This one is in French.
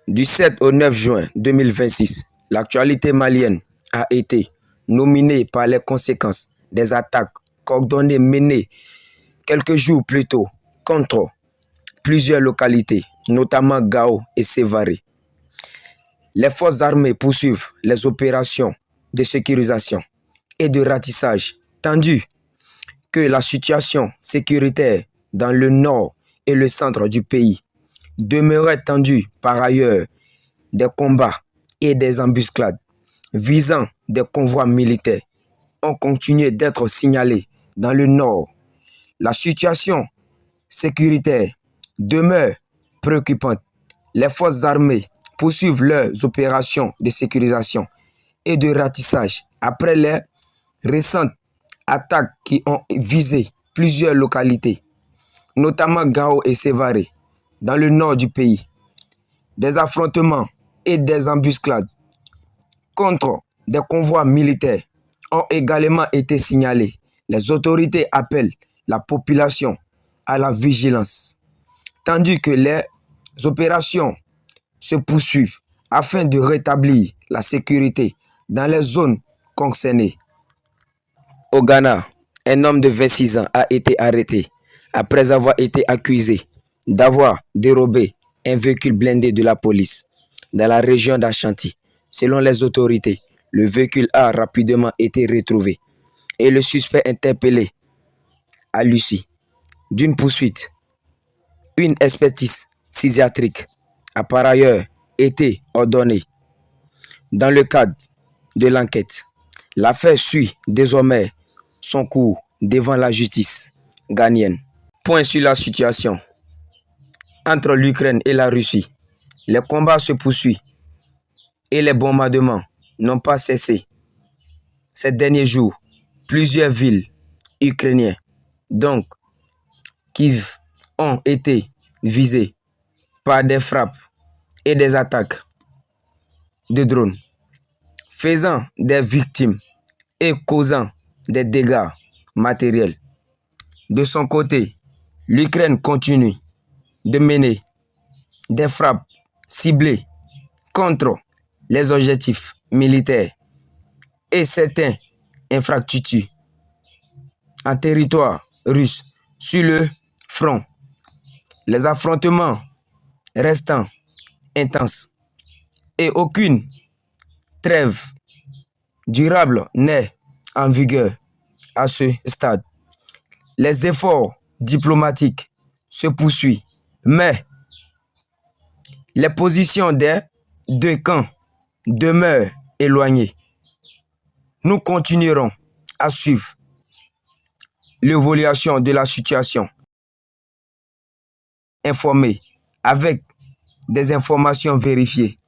Du 7 au 9 juin 2026, l'actualité malienne a été nominée par les conséquences des attaques coordonnées menées quelques jours plus tôt contre plusieurs localités, notamment Gao et Sévaré. Les forces armées poursuivent les opérations de sécurisation et de ratissage, tandis que la situation sécuritaire dans le nord et le centre du pays demeurait tendue. Par ailleurs, des combats et des embuscades visant des convois militaires ont continué d'être signalés dans le nord. La situation sécuritaire demeure préoccupante. Les forces armées poursuivent leurs opérations de sécurisation et de ratissage après les récentes attaques qui ont visé plusieurs localités, notamment Gao et Sévaré, dans le nord du pays. Des affrontements et des embuscades contre des convois militaires ont également été signalés. Les autorités appellent la population à la vigilance, tandis que les opérations se poursuivent afin de rétablir la sécurité dans les zones concernées. Au Ghana, un homme de 26 ans a été arrêté après avoir été accusé d'avoir dérobé un véhicule blindé de la police dans la région d'Ashanti. Selon les autorités, le véhicule a rapidement été retrouvé et le suspect interpellé à l'issue d'une poursuite. Une expertise psychiatrique a par ailleurs été ordonnée dans le cadre de l'enquête. L'affaire suit désormais son cours devant la justice ghanéenne. Point sur la situation entre l'Ukraine et la Russie. Les combats se poursuivent et les bombardements n'ont pas cessé. Ces derniers jours, plusieurs villes ukrainiennes, donc Kiev, ont été visées par des frappes et des attaques de drones, faisant des victimes et causant des dégâts matériels. De son côté, l'Ukraine continue de mener des frappes ciblées contre les objectifs militaires et certaines infrastructures en territoire russe sur le front. Les affrontements restant intenses et aucune trêve durable n'est en vigueur à ce stade. Les efforts diplomatiques se poursuivent, mais les positions des deux camps demeurent éloignées. Nous continuerons à suivre l'évolution de la situation, informer avec des informations vérifiées